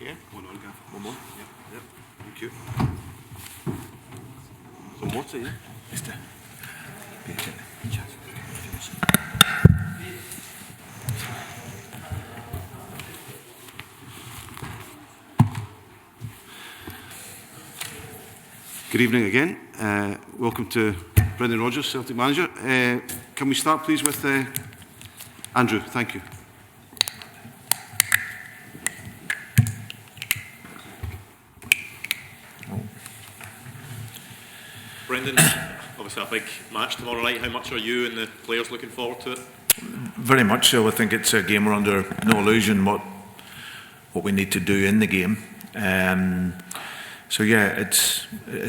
Yeah, one more. Yep. Thank you. Some water, yeah? Mister. Good evening again. Welcome to Brendan Rodgers, Celtic manager. Can we start, please, with Andrew? Thank you. Brendan, obviously a big match tomorrow night. How much are you and the players looking forward to it? Very much so. I think it's a game we're under no illusion what we need to do in the game. So yeah, it's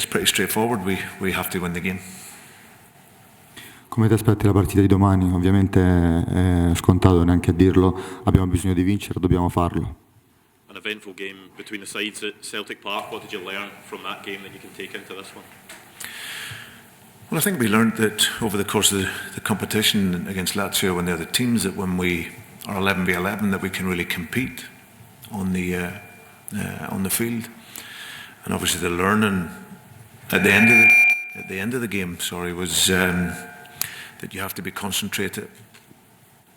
pretty straightforward. We have to win the game. Come ti aspetti la partita di domani? Ovviamente è scontato neanche a dirlo, abbiamo bisogno di vincere, dobbiamo farlo. An eventful game between the sides at Celtic Park. What did you learn from that game that you can take into this one? Well, I think we learned that over the course of the competition against Lazio and the other teams, that when we are 11v11, that we can really compete on the field. And obviously, the learning at the end of the game, was that you have to be concentrated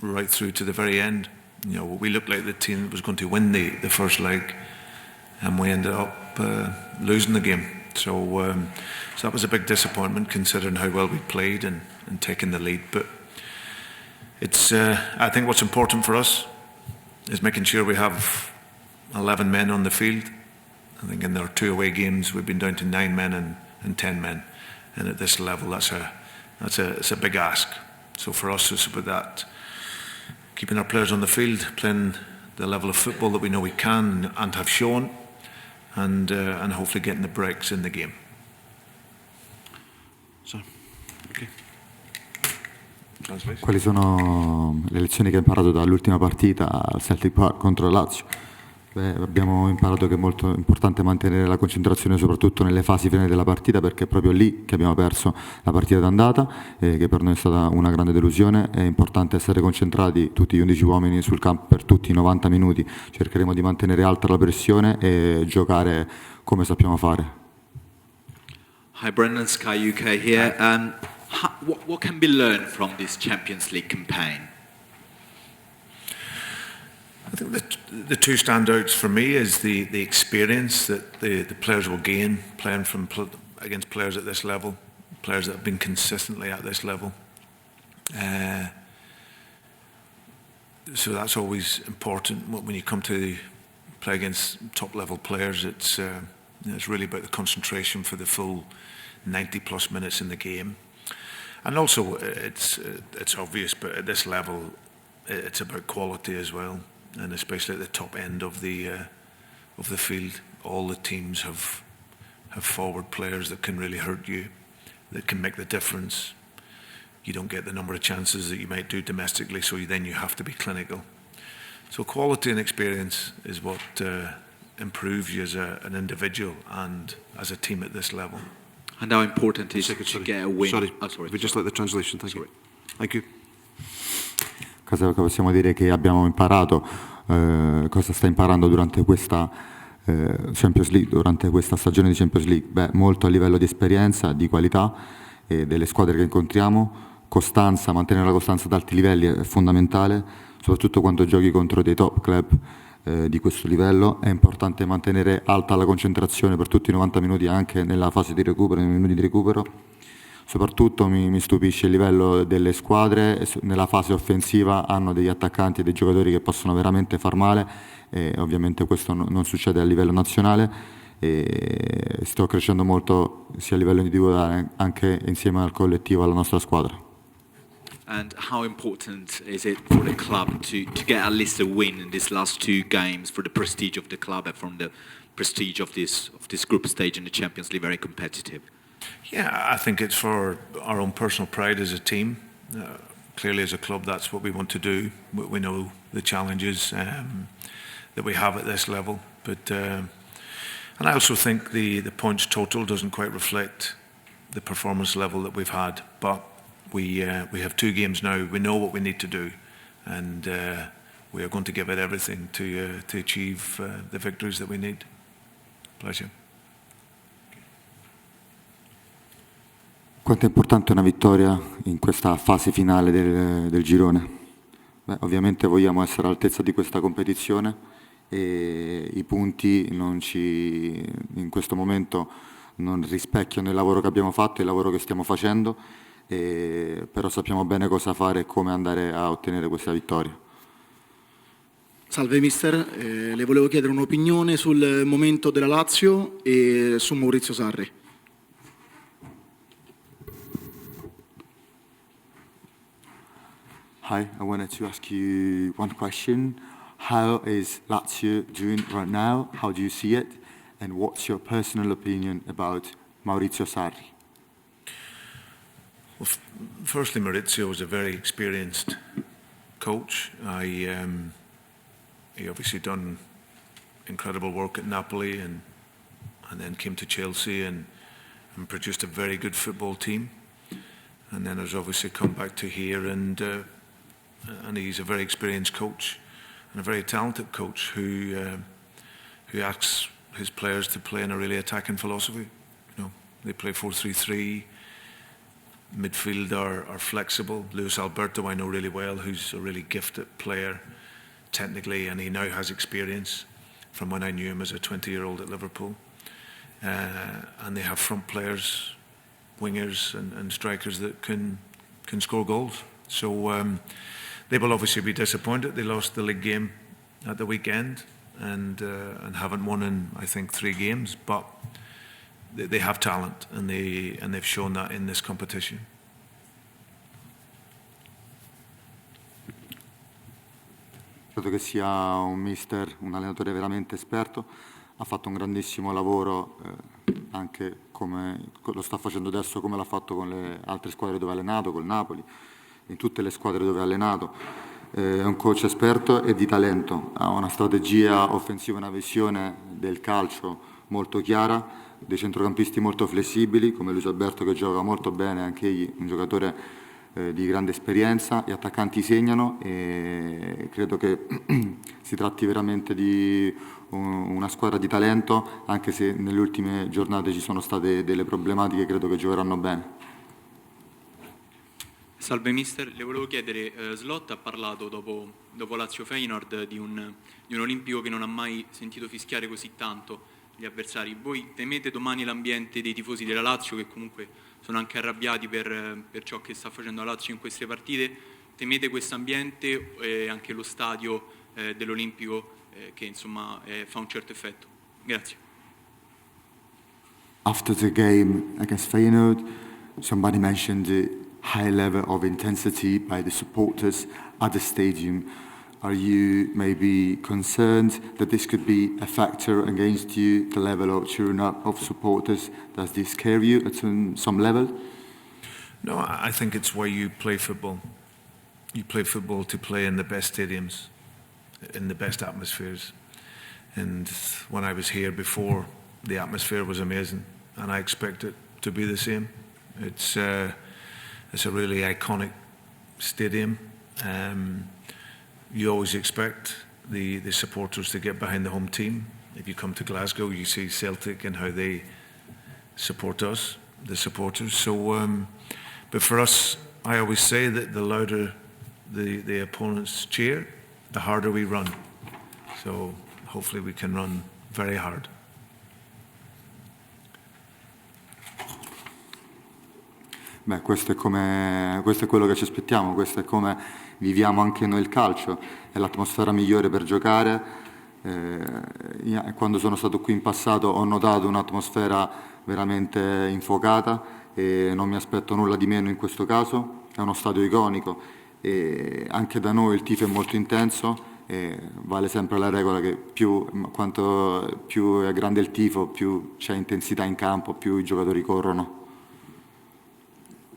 right through to the very end. You know, we looked like the team that was going to win the first leg, and we ended up losing the game. So that was a big disappointment, considering how well we played and taking the lead. But it's I think what's important for us is making sure we have 11 men on the field. I think in our 2 away games we've been down to 9 men and 10 men, and at this level it's a big ask. So for us it's about that, keeping our players on the field, playing the level of football that we know we can and have shown, and hopefully getting the breaks in the game. So, okay. Quali sono le lezioni che hai imparato dall'ultima partita al Celtic Park contro la Lazio? Abbiamo imparato che è molto importante mantenere la concentrazione soprattutto nelle fasi finali della partita, perché è proprio lì che abbiamo perso la partita d'andata, che per noi è stata una grande delusione. È importante essere concentrati tutti gli 11 uomini sul campo per tutti i 90 minuti. Cercheremo di mantenere alta la pressione e giocare come sappiamo fare. Hi Brendan, Sky UK here. What can be learned from this Champions League campaign? I think the two standouts for me is the experience that the players will gain playing against players at this level, players that have been consistently at this level. So that's always important when you come to play against top level players. It's really about the concentration for the full 90 plus minutes in the game. And also it's obvious, but at this level it's about quality as well. And especially at the top end of the field, all the teams have forward players that can really hurt you, that can make the difference. You don't get the number of chances that you might do domestically, so then you have to be clinical. So quality and experience is what improves you as an individual and as a team at this level. And how important is it to get a win? Sorry, sorry. we just let the translation. Thank you. Thank you. Cosa possiamo dire che abbiamo imparato, cosa sta imparando durante questa Champions League, durante questa stagione di Champions League? Molto a livello di esperienza, di qualità delle squadre che incontriamo, costanza, mantenere la costanza ad alti livelli è fondamentale, soprattutto quando giochi contro dei top club di questo livello. È importante mantenere alta la concentrazione per tutti i 90 minuti, anche nella fase di recupero, nei minuti di recupero. Soprattutto mi stupisce il livello delle squadre, nella fase offensiva hanno degli attaccanti e dei giocatori che possono veramente far male, e ovviamente questo non succede a livello nazionale, e sto crescendo molto sia a livello individuale anche insieme al collettivo, alla nostra squadra. And how important is it for the club to get at least a win in these last 2 games for the prestige of the club and from the prestige of this group stage in the Champions League, very competitive? Yeah, I think it's for our own personal pride as a team. Clearly, as a club, that's what we want to do. We know the challenges that we have at this level, but and I also think the points total doesn't quite reflect the performance level that we've had. But we have 2 games now. We know what we need to do, and we are going to give it everything to achieve the victories that we need. Pleasure. Quanto è importante una vittoria in questa fase finale del girone? Beh, ovviamente vogliamo essere all'altezza di questa competizione e i punti in questo momento non rispecchiano il lavoro che abbiamo fatto, il lavoro che stiamo facendo, però sappiamo bene cosa fare e come andare a ottenere questa vittoria. Salve mister, le volevo chiedere un'opinione sul momento della Lazio e su Maurizio Sarri. Hi, I wanted to ask you one question. How is Lazio doing right now? How do you see it? And what's your personal opinion about Maurizio Sarri? Well, firstly, Maurizio was a very experienced coach. He obviously done incredible work at Napoli and then came to Chelsea and produced a very good football team. And then has obviously come back to here and he's a very experienced coach and a very talented coach who asks his players to play in a really attacking philosophy. You know, they play 4-3-3. Midfield are flexible. Luis Alberto I know really well, who's a really gifted player technically, and he now has experience from when I knew him as a 20-year-old at Liverpool. And they have front players, wingers and strikers that can score goals. So they will obviously be disappointed. They lost the league game at the weekend and haven't won in, I think, 3 games, but they have talent and they've shown that in this competition. Credo che sia un mister, un allenatore veramente esperto, ha fatto un grandissimo lavoro anche come lo sta facendo adesso, come l'ha fatto con le altre squadre dove ha allenato, col Napoli, in tutte le squadre dove ha allenato. È un coach esperto e di talento, ha una strategia offensiva, una visione del calcio molto chiara, dei centrocampisti molto flessibili come Luis Alberto che gioca molto bene, anche egli un giocatore di grande esperienza, gli attaccanti segnano e credo che si tratti veramente di una squadra di talento, anche se nelle ultime giornate ci sono state delle problematiche, credo che giocheranno bene. Salve mister, le volevo chiedere, Slot ha parlato dopo Lazio-Feyenoord di un olimpico che non ha mai sentito fischiare così tanto gli avversari. Voi temete domani l'ambiente dei tifosi della Lazio, che comunque sono anche arrabbiati per ciò che sta facendo la Lazio in queste partite? Temete questo ambiente e anche lo stadio dell'Olimpico che insomma fa un certo effetto? Grazie. After the game against Feyenoord, somebody mentioned the high level of intensity by the supporters at the stadium. Are you maybe concerned that this could be a factor against you, the level of cheering up of supporters? Does this scare you at some level? No, I think it's why you play football. You play football to play in the best stadiums, in the best atmospheres. And when I was here before, the atmosphere was amazing, and I expect it to be the same. It's a really iconic stadium. You always expect the supporters to get behind the home team. If you come to Glasgow, you see Celtic and how they support us, the supporters. So, but for us, I always say that the louder the opponents cheer, the harder we run. So hopefully we can run very hard. Beh, questo è quello che ci aspettiamo, questo è come viviamo anche noi il calcio, è l'atmosfera migliore per giocare. Quando sono stato qui in passato ho notato un'atmosfera veramente infuocata e non mi aspetto nulla di meno in questo caso. È uno stadio iconico e anche da noi il tifo è molto intenso e vale sempre la regola che quanto più è grande il tifo, più c'è intensità in campo, più i giocatori corrono.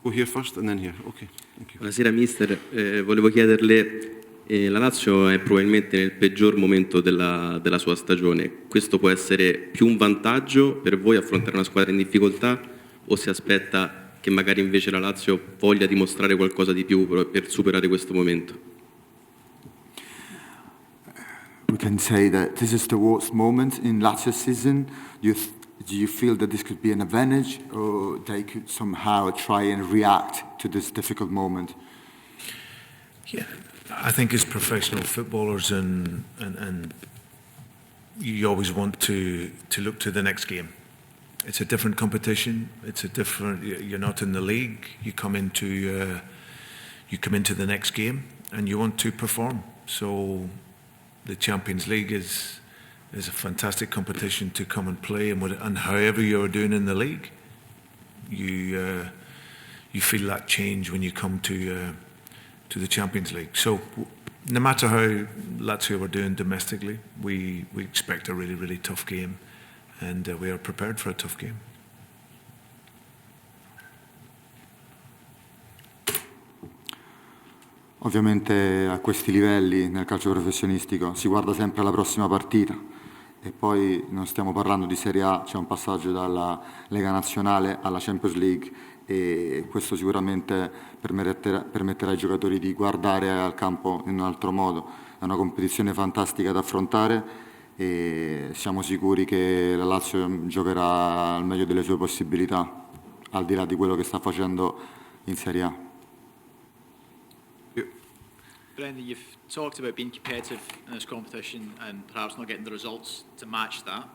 Go here first and then here. Okay, thank you. Buonasera mister, volevo chiederle, la Lazio è probabilmente nel peggior momento della sua stagione. Questo può essere più un vantaggio per voi affrontare una squadra in difficoltà o si aspetta che magari invece la Lazio voglia dimostrare qualcosa di più per superare questo momento? we can say that this is the worst moment in Lazio's season. Do you feel that this could be an advantage, or they could somehow try and react to this difficult moment? Yeah, I think as professional footballers, and you always want to look to the next game. It's a different competition. It's a different. You're not in the league. You come into the next game, and you want to perform. So, the Champions League is a fantastic competition to come and play, and however you're doing in the league, you feel that change when you come to the Champions League. So, no matter how Lazio are doing domestically, we expect a really, really tough game, and we are prepared for a tough game. Ovviamente a questi livelli nel calcio professionistico si guarda sempre alla prossima partita e poi non stiamo parlando di Serie A, c'è un passaggio dalla Lega Nazionale alla Champions League e questo sicuramente permetterà ai giocatori di guardare al campo in un altro modo. È una competizione fantastica da affrontare e siamo sicuri che la Lazio giocherà al meglio delle sue possibilità, al di là di quello che sta facendo in Serie A. Brendan, you've talked about being competitive in this competition and perhaps not getting the results to match that.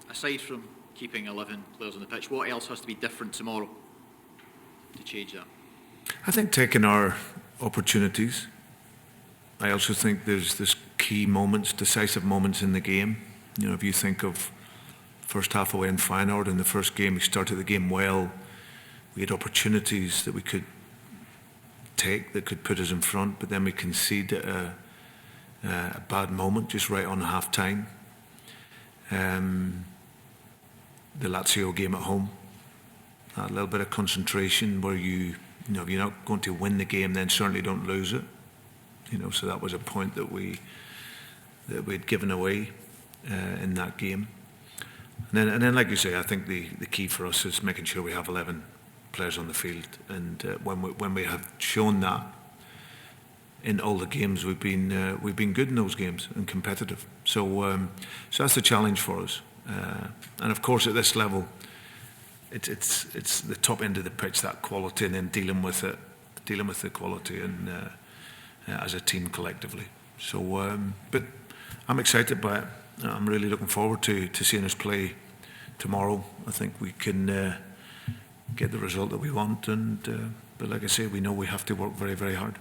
Aside from keeping 11 players on the pitch, what else has to be different tomorrow to change that? I think taking our opportunities. I also think there's key moments, decisive moments in the game. You know, if you think of first half away in Feyenoord, in the first game, we started the game well. We had opportunities that we could take that could put us in front, but then we conceded a bad moment just right on half time. The Lazio game at home, a little bit of concentration where you know if you're not going to win the game, then certainly don't lose it. You know, so that was a point that we'd given away in that game. And then, like you say, I think the key for us is making sure we have 11 players on the field, and when we have shown that in all the games, we've been good in those games and competitive. So that's the challenge for us. And of course, at this level, it's the top end of the pitch, that quality, and then dealing with the quality and as a team collectively. So, but I'm excited by it. I'm really looking forward to seeing us play tomorrow. I think we can get the result that we want, but like I say, we know we have to work very, very hard.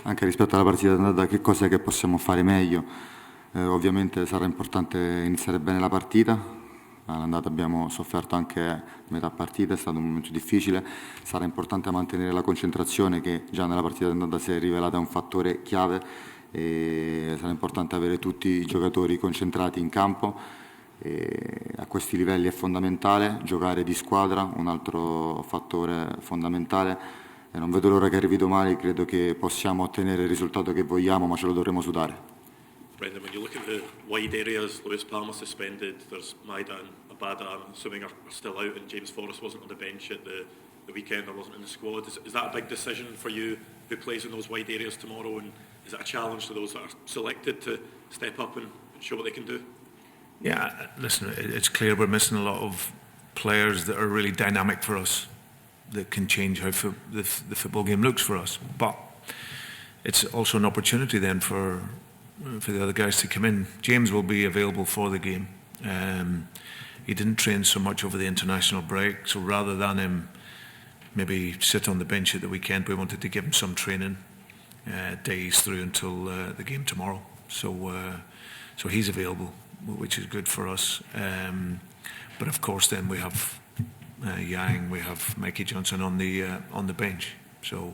Anche rispetto alla partita d'andata, che cos'è che possiamo fare meglio? Ovviamente sarà importante iniziare bene la partita. All'andata abbiamo sofferto anche metà partita, è stato un momento difficile. Sarà importante mantenere la concentrazione, che già nella partita d'andata si è rivelata un fattore chiave. E sarà importante avere tutti i giocatori concentrati in campo. E a questi livelli è fondamentale giocare di squadra, un altro fattore fondamentale. E non vedo l'ora che arrivi domani, credo che possiamo ottenere il risultato che vogliamo, ma ce lo dovremo sudare. Brendan, when you look at the wide areas, Lewis Palmer suspended, there's Maida and Abada, I'm assuming are still out, and James Forrest wasn't on the bench at the weekend or wasn't in the squad. Is that a big decision for you, who plays in those wide areas tomorrow, and is it a challenge to those that are selected to step up and show what they can do? Yeah, listen, it's clear we're missing a lot of players that are really dynamic for us, that can change how the football game looks for us. But it's also an opportunity then for the other guys to come in. James will be available for the game. He didn't train so much over the international break, so rather than him maybe sit on the bench at the weekend, we wanted to give him some training days through until the game tomorrow. So he's available, which is good for us. But of course, then we have Yang, we have Mikey Johnson on the bench. So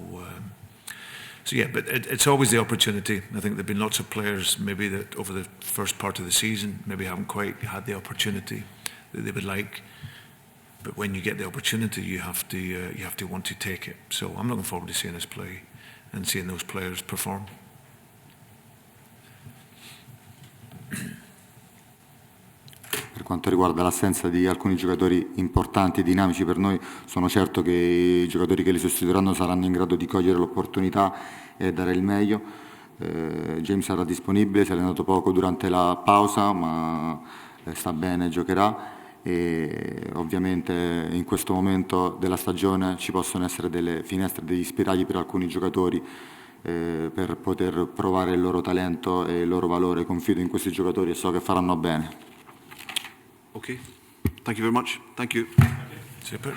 yeah, but it's always the opportunity. I think there've been lots of players maybe that over the first part of the season maybe haven't quite had the opportunity that they would like. But when you get the opportunity, you have to want to take it. So I'm looking forward to seeing us play and seeing those players perform. Per quanto riguarda l'assenza di alcuni giocatori importanti e dinamici per noi, sono certo che i giocatori che li sostituiranno saranno in grado di cogliere l'opportunità e dare il meglio. James sarà disponibile, si è allenato poco durante la pausa, ma sta bene, giocherà, e ovviamente in questo momento della stagione ci possono essere delle finestre, degli spiragli per alcuni giocatori per poter provare il loro talento e il loro valore. Confido in questi giocatori e so che faranno bene. Okay. Thank you very much. Thank you. Super.